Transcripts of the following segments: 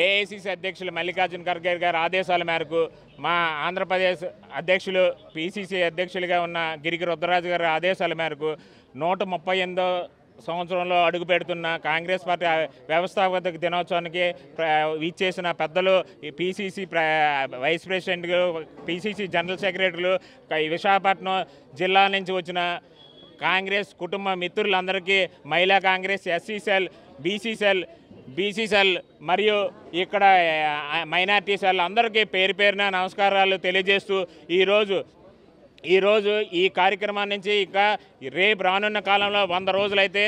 AICC అధ్యక్షులు మల్లికార్జున ఖర్గే గారి ఆదేశాల మేరకు మా ఆంధ్రప్రదేశ్ అధ్యక్షులు పిసిసి అధ్యక్షులుగా ఉన్న గిరికి రుద్రరాజు గారి ఆదేశాల మేరకు 138వ సంవత్సరంలో అడుగు పెడుతున్న కాంగ్రెస్ పార్టీ వ్యవస్థాపక దినోత్సవానికి ఇచ్చేసిన పెద్దలు పిసిసి వైస్ ప్రెసిడెంట్లు, పిసిసి జనరల్ సెక్రటరీలు, విశాఖపట్నం జిల్లా నుంచి వచ్చిన కాంగ్రెస్ కుటుంబ మిత్రులందరికీ, మహిళా Congress, SC cell, BC cell మరియు ఇక్కడ మైనార్టీ సెల్ అందరికీ పేరు పేరున నమస్కారాలు తెలియజేస్తూ ఈరోజు ఈ కార్యక్రమాన్ని నుంచి ఇంకా రేపు రానున్న కాలంలో 100 రోజులైతే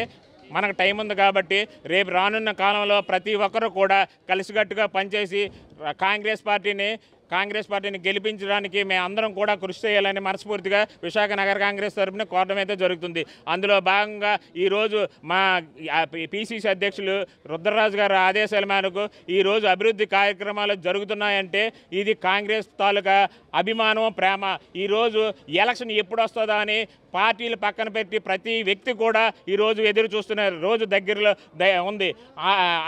మనకు టైం ఉంది కాబట్టి రేపు రానున్న కాలంలో ప్రతి ఒక్కరూ కూడా కలిసికట్టుగా పనిచేసి కాంగ్రెస్ పార్టీని గెలిపించడానికి మేము అందరం కూడా కృషి చేయాలని మనస్ఫూర్తిగా విశాఖ నగర కాంగ్రెస్ తరఫున కోరడం అయితే జరుగుతుంది. అందులో భాగంగా ఈరోజు మా పిసిసి అధ్యక్షులు రుద్రరాజు గారి ఆదేశాల మేరకు ఈరోజు అభివృద్ధి కార్యక్రమాలు జరుగుతున్నాయంటే ఇది కాంగ్రెస్ తాలూకా అభిమానం, ప్రేమ. ఈరోజు ఎలక్షన్ ఎప్పుడు వస్తుందా అని పార్టీలు పక్కన పెట్టి ప్రతి వ్యక్తి కూడా ఈరోజు ఎదురు చూస్తున్న రోజు దగ్గరలో ఉంది.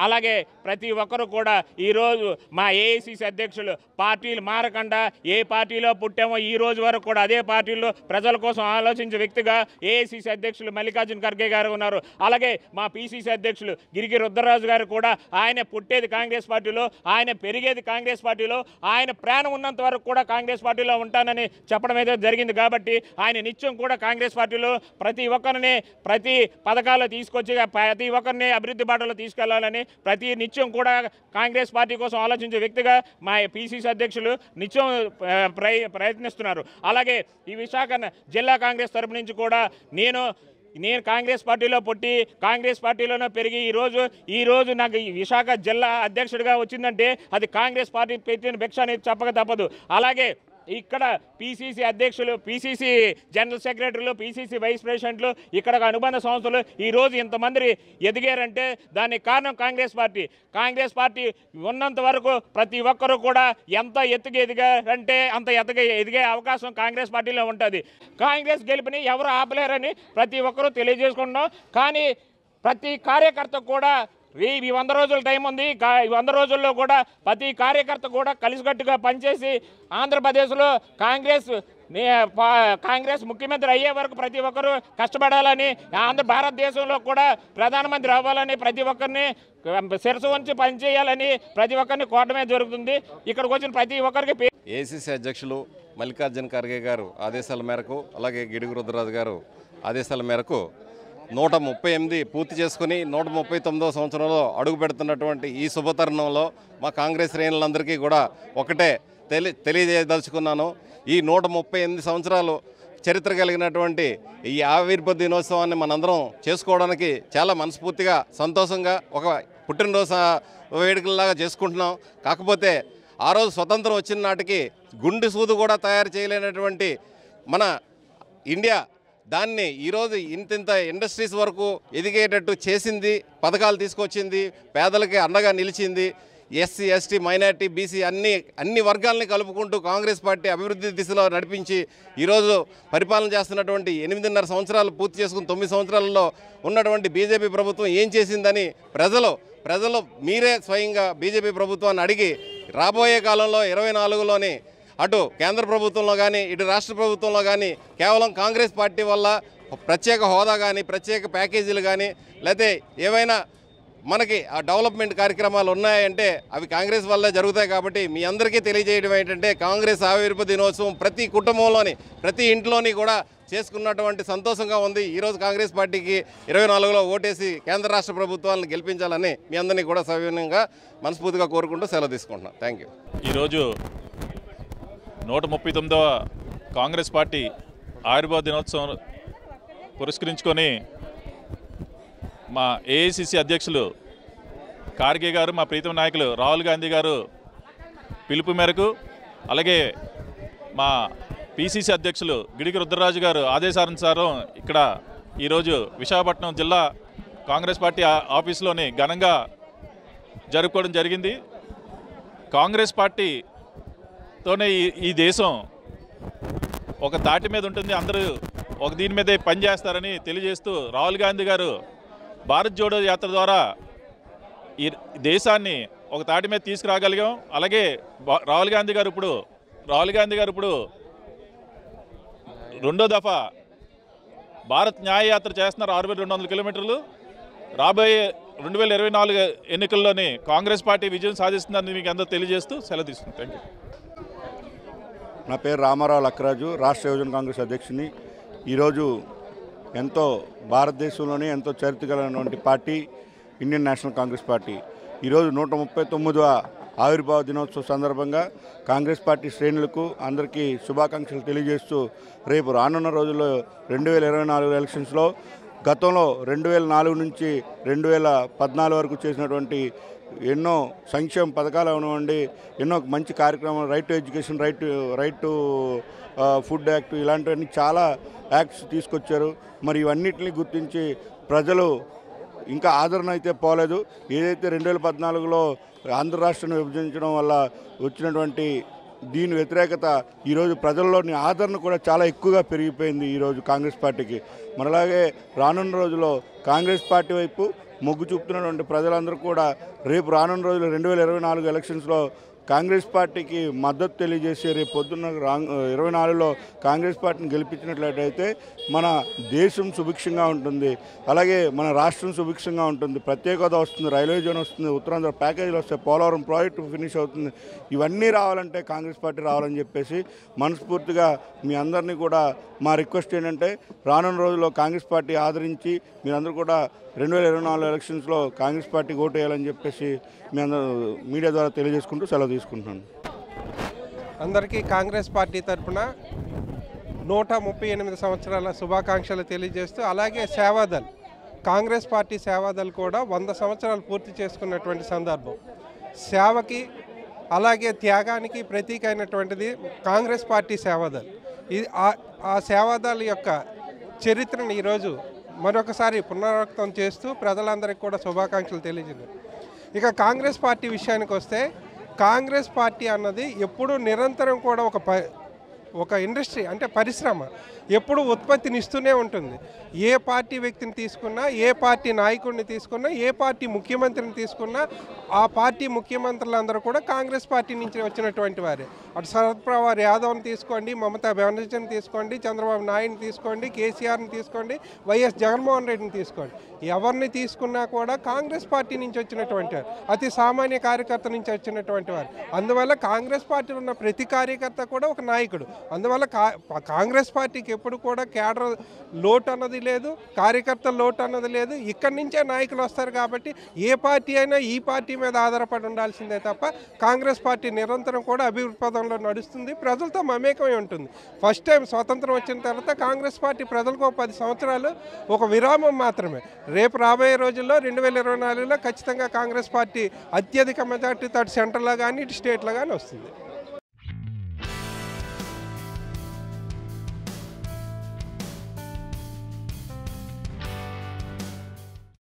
అలాగే ప్రతి ఒక్కరు కూడా ఈరోజు మా ఏఐసిసి అధ్యక్షులు పార్టీలు మారకుండా ఏ పార్టీలో పుట్టామో ఈ రోజు వరకు కూడా అదే పార్టీలో ప్రజల కోసం ఆలోచించే వ్యక్తిగా ఏఐసిసి అధ్యక్షులు మల్లికార్జున ఖర్గే గారు ఉన్నారు. అలాగే మా పిసిసి అధ్యక్షులు గిరికి రుద్రరాజు గారు కూడా ఆయన పుట్టేది కాంగ్రెస్ పార్టీలో, ఆయన పెరిగేది కాంగ్రెస్ పార్టీలో, ఆయన ప్రాణం ఉన్నంత వరకు కూడా కాంగ్రెస్ పార్టీలో ఉంటానని చెప్పడం అయితే జరిగింది. కాబట్టి ఆయన నిత్యం కూడా కాంగ్రెస్ పార్టీలో ప్రతి ఒక్కరిని ప్రతి పథకాలు తీసుకొచ్చి ప్రతి ఒక్కరిని అభివృద్ధి బాటలో తీసుకెళ్లాలని ప్రతి నిత్యం కూడా కాంగ్రెస్ పార్టీ కోసం ఆలోచించే వ్యక్తిగా మా పిసిసి అధ్యక్షులు నిత్యం ప్రయత్నిస్తున్నారు. అలాగే ఈ విశాఖ జిల్లా కాంగ్రెస్ తరపు నుంచి కూడా నేను కాంగ్రెస్ పార్టీలో పుట్టి కాంగ్రెస్ పార్టీలోనే పెరిగి ఈరోజు నాకు ఈ విశాఖ జిల్లా అధ్యక్షుడిగా వచ్చిందంటే అది కాంగ్రెస్ పార్టీ పెట్టిన భిక్ష అనేది చెప్పక తప్పదు. అలాగే ఇక్కడ పిసిసి అధ్యక్షులు, పిసిసి జనరల్ సెక్రటరీలు, పిసిసి వైస్ ప్రెసిడెంట్లు, ఇక్కడ అనుబంధ సంస్థలు ఈరోజు ఇంతమంది ఎదిగారంటే దానికి కారణం కాంగ్రెస్ పార్టీ ఉన్నంత వరకు ప్రతి ఒక్కరూ కూడా ఎంత ఎదిగారంటే అంత ఎదిగే అవకాశం కాంగ్రెస్ పార్టీలో ఉంటుంది. కాంగ్రెస్ గెలుపుని ఎవరు ఆపలేరని ప్రతి ఒక్కరూ తెలియజేసుకుంటున్నాం. కానీ ప్రతి కార్యకర్త కూడా ఈ 100 రోజుల టైం ఉంది. 100 రోజుల్లో కూడా ప్రతి కార్యకర్త కూడా కలిసికట్టుగా పనిచేసి ఆంధ్రప్రదేశ్లో కాంగ్రెస్ ముఖ్యమంత్రి అయ్యే వరకు ప్రతి ఒక్కరూ కష్టపడాలని, భారతదేశంలో కూడా ప్రధానమంత్రి అవ్వాలని, ప్రతి ఒక్కరిని శిరసు వంచి పనిచేయాలని ప్రతి ఒక్కరిని కోరడమే జరుగుతుంది. ఇక్కడికి వచ్చిన ప్రతి ఒక్కరికి ఏఐసిసి అధ్యక్షులు మల్లికార్జున ఖర్గే గారు ఆదేశాల మేరకు, అలాగే గిడుగు రుద్రరాజు గారు ఆదేశాల మేరకు 138 పూర్తి చేసుకుని 139వ సంవత్సరంలో అడుగు పెడుతున్నటువంటి ఈ శుభతరుణంలో మా కాంగ్రెస్ శ్రేణులందరికీ కూడా ఒకటే తెలియజేయదలుచుకున్నాను. ఈ 138 సంవత్సరాలు చరిత్ర కలిగినటువంటి ఈ ఆవిర్భావ దినోత్సవాన్ని మనందరం చేసుకోవడానికి చాలా మనస్ఫూర్తిగా, సంతోషంగా ఒక పుట్టినరోజు వేడుకలాగా చేసుకుంటున్నాం. కాకపోతే ఆ రోజు స్వతంత్రం వచ్చిన నాటికి గుండె సూదు కూడా తయారు చేయలేనటువంటి మన ఇండియా దాన్ని ఈరోజు ఇంత ఇండస్ట్రీస్ వరకు ఎదిగేటట్టు చేసింది, పథకాలు తీసుకొచ్చింది, పేదలకి అండగా నిలిచింది. ఎస్సీ, ఎస్టీ, మైనార్టీ, బీసీ అన్ని వర్గాలని కలుపుకుంటూ కాంగ్రెస్ పార్టీ అభివృద్ధి దిశలో నడిపించి ఈరోజు పరిపాలన చేస్తున్నటువంటి 8.5 సంవత్సరాలు పూర్తి చేసుకుని 9 సంవత్సరాలలో ఉన్నటువంటి బీజేపీ ప్రభుత్వం ఏం చేసిందని ప్రజలు మీరే స్వయంగా బీజేపీ ప్రభుత్వాన్ని అడిగి రాబోయే కాలంలో 24లోని అటు కేంద్ర ప్రభుత్వంలో కానీ ఇటు రాష్ట్ర ప్రభుత్వంలో కానీ కేవలం కాంగ్రెస్ పార్టీ వల్ల ప్రత్యేక హోదా కానీ, ప్రత్యేక ప్యాకేజీలు కానీ, లేకపోతే ఏవైనా మనకి ఆ డెవలప్మెంట్ కార్యక్రమాలు ఉన్నాయంటే అవి కాంగ్రెస్ వల్లే జరుగుతాయి. కాబట్టి మీ అందరికీ తెలియజేయడం ఏంటంటే కాంగ్రెస్ ఆవిర్భావ దినోత్సవం ప్రతి కుటుంబంలోని, ప్రతి ఇంట్లోని కూడా చేసుకున్నటువంటి సంతోషంగా ఉంది. ఈరోజు కాంగ్రెస్ పార్టీకి 24లో ఓటేసి కేంద్ర రాష్ట్ర ప్రభుత్వాలను గెలిపించాలని మీ అందరినీ కూడా సవినయంగా మనస్ఫూర్తిగా కోరుకుంటూ సెలవు తీసుకుంటున్నాను. Thank you. ఈరోజు 139వ కాంగ్రెస్ పార్టీ ఆవిర్భావ దినోత్సవం పురస్కరించుకొని మా ఏఐసిసి అధ్యక్షులు ఖర్గే గారు, మా ప్రీతం నాయకులు రాహుల్ గాంధీ గారు పిలుపు మేరకు, అలాగే మా పిసిసి అధ్యక్షులు గిడికి రుద్రరాజు గారు ఆదేశానుసారం ఇక్కడ ఈరోజు విశాఖపట్నం జిల్లా కాంగ్రెస్ పార్టీ ఆఫీసులోని ఘనంగా జరుపుకోవడం జరిగింది. కాంగ్రెస్ పార్టీతోనే ఈ దేశం ఒక తాటి మీద ఉంటుంది, అందరూ ఒక దీని మీదే పనిచేస్తారని తెలియజేస్తూ రాహుల్ గాంధీ గారు భారత్ జోడో యాత్ర ద్వారా ఈ దేశాన్ని ఒక తాటి మీద తీసుకురాగలిగాం. అలాగే రాహుల్ గాంధీ గారు ఇప్పుడు రెండో దఫా భారత్ న్యాయ యాత్ర చేస్తున్నారు 6200 కిలోమీటర్లు. రాబోయే 2024 ఎన్నికల్లోని కాంగ్రెస్ పార్టీ విజయం సాధిస్తుందని మీకు అందరూ తెలియజేస్తూ సెలవు తీసుకుంటాను. Thank you. నా పేరు రామారావు లక్కరాజు, రాష్ట్ర యువజన కాంగ్రెస్ అధ్యక్షుని. ఈరోజు ఎంతో భారతదేశంలోనే ఎంతో చరిత్ర కలిగినటువంటి party Indian national Congress party. ఈరోజు 139వ ఆవిర్భావ దినోత్సవ సందర్భంగా కాంగ్రెస్ పార్టీ శ్రేణులకు అందరికీ శుభాకాంక్షలు తెలియజేస్తూ రేపు రానున్న రోజుల్లో 2024 ఎలక్షన్స్లో గతంలో 2004 నుంచి 2014 వరకు చేసినటువంటి ఎన్నో సంక్షేమ పథకాలు అవనివ్వండి, ఎన్నో మంచి కార్యక్రమాలు, right to education, right to food act, ఇలాంటివన్నీ చాలా యాక్ట్స్ తీసుకొచ్చారు. మరి ఇవన్నిటిని గుర్తించి ప్రజలు ఇంకా ఆదరణ అయితే పోలేదు. ఏదైతే 2014లో ఆంధ్ర రాష్ట్రాన్ని విభజించడం వల్ల వచ్చినటువంటి దీని వ్యతిరేకత ఈరోజు ప్రజల్లోని ఆదరణ కూడా చాలా ఎక్కువగా పెరిగిపోయింది ఈరోజు కాంగ్రెస్ పార్టీకి. మనలాగే రానున్న రోజుల్లో కాంగ్రెస్ పార్టీ వైపు మొగ్గు చూపుతున్నటువంటి ప్రజలందరూ కూడా రేపు రానున్న రోజుల్లో 2024 ఎలక్షన్స్లో కాంగ్రెస్ పార్టీకి మద్దతు తెలియజేసి రేపు పొద్దున్న 24లో కాంగ్రెస్ పార్టీని గెలిపించినట్లయితే మన దేశం సుభిక్షంగా ఉంటుంది, అలాగే మన రాష్ట్రం సుభిక్షంగా ఉంటుంది. ప్రత్యేక హోదా వస్తుంది, రైల్వే జోన్ వస్తుంది, ఉత్తరాంధ్ర ప్యాకేజీలు వస్తాయి, పోలవరం ప్రాజెక్టు ఫినిష్ అవుతుంది. ఇవన్నీ రావాలంటే కాంగ్రెస్ పార్టీ రావాలని చెప్పేసి మనస్ఫూర్తిగా మీ అందరినీ కూడా మా రిక్వెస్ట్ ఏంటంటే రానున్న రోజుల్లో కాంగ్రెస్ పార్టీ ఆదరించి మీరందరూ కూడా 2024 ఎలక్షన్స్లో కాంగ్రెస్ పార్టీకి ఓటు వేయాలని చెప్పేసి మీ అందరూ మీడియా ద్వారా తెలియజేసుకుంటూ సెలవు తీసుకుంటున్నాను. అందరికీ కాంగ్రెస్ పార్టీ తరఫున 138 సంవత్సరాల శుభాకాంక్షలు తెలియజేస్తూ, అలాగే సేవాదల్ కాంగ్రెస్ పార్టీ సేవాదల్ కూడా 100 సంవత్సరాలు పూర్తి చేసుకున్నటువంటి సందర్భం. సేవకి అలాగే త్యాగానికి ప్రతీక అయినటువంటిది కాంగ్రెస్ పార్టీ సేవాదల్. ఇది ఆ సేవాదల్ యొక్క చరిత్రను ఈరోజు మరొకసారి పునరావృతం చేస్తూ ప్రజలందరికీ కూడా శుభాకాంక్షలు తెలియజేయండి. ఇక కాంగ్రెస్ పార్టీ విషయానికి వస్తే, కాంగ్రెస్ పార్టీ అన్నది ఎప్పుడూ నిరంతరం కూడా ఒక ఇండస్ట్రీ, అంటే పరిశ్రమ ఎప్పుడు ఉత్పత్తిని ఇస్తూనే ఉంటుంది. ఏ పార్టీ వ్యక్తిని తీసుకున్నా, ఏ పార్టీ నాయకుడిని తీసుకున్నా, ఏ పార్టీ ముఖ్యమంత్రిని తీసుకున్నా ఆ పార్టీ ముఖ్యమంత్రులందరూ కూడా కాంగ్రెస్ పార్టీ నుంచి వచ్చినటువంటి వారే. అటు శరద్ పవార్ యాదవ్ని తీసుకోండి, మమతా బెనర్జీని తీసుకోండి, చంద్రబాబు నాయుడిని తీసుకోండి, కేసీఆర్ని తీసుకోండి, వైఎస్ జగన్మోహన్ రెడ్డిని తీసుకోండి. ఎవరిని తీసుకున్నా కూడా కాంగ్రెస్ పార్టీ నుంచి వచ్చినటువంటి వారు, అతి సామాన్య కార్యకర్త నుంచి వచ్చినటువంటి వారు. అందువల్ల కాంగ్రెస్ పార్టీలో ఉన్న ప్రతి కార్యకర్త కూడా ఒక నాయకుడు. అందువల్ల కాంగ్రెస్ పార్టీకి ఎప్పుడు కూడా కేడర్ లోటు అన్నది లేదు, కార్యకర్త లోటు అన్నది లేదు. ఇక్కడి నుంచే నాయకులు వస్తారు కాబట్టి ఏ పార్టీ అయినా ఈ పార్టీ మీద ఆధారపడి ఉండాల్సిందే తప్ప కాంగ్రెస్ పార్టీ నిరంతరం కూడా అభివృద్ధి పదంలో నడుస్తుంది, ప్రజలతో మమేకమై ఉంటుంది. ఫస్ట్ టైం స్వతంత్రం వచ్చిన తర్వాత కాంగ్రెస్ పార్టీ ప్రజలకు 10 సంవత్సరాలు ఒక విరామం మాత్రమే. రేపు రాబోయే రోజుల్లో 2024లో ఖచ్చితంగా కాంగ్రెస్ పార్టీ అత్యధిక మెజార్టీతో అటు సెంట్రల్లో కానీ ఇటు స్టేట్లో కానీ వస్తుంది.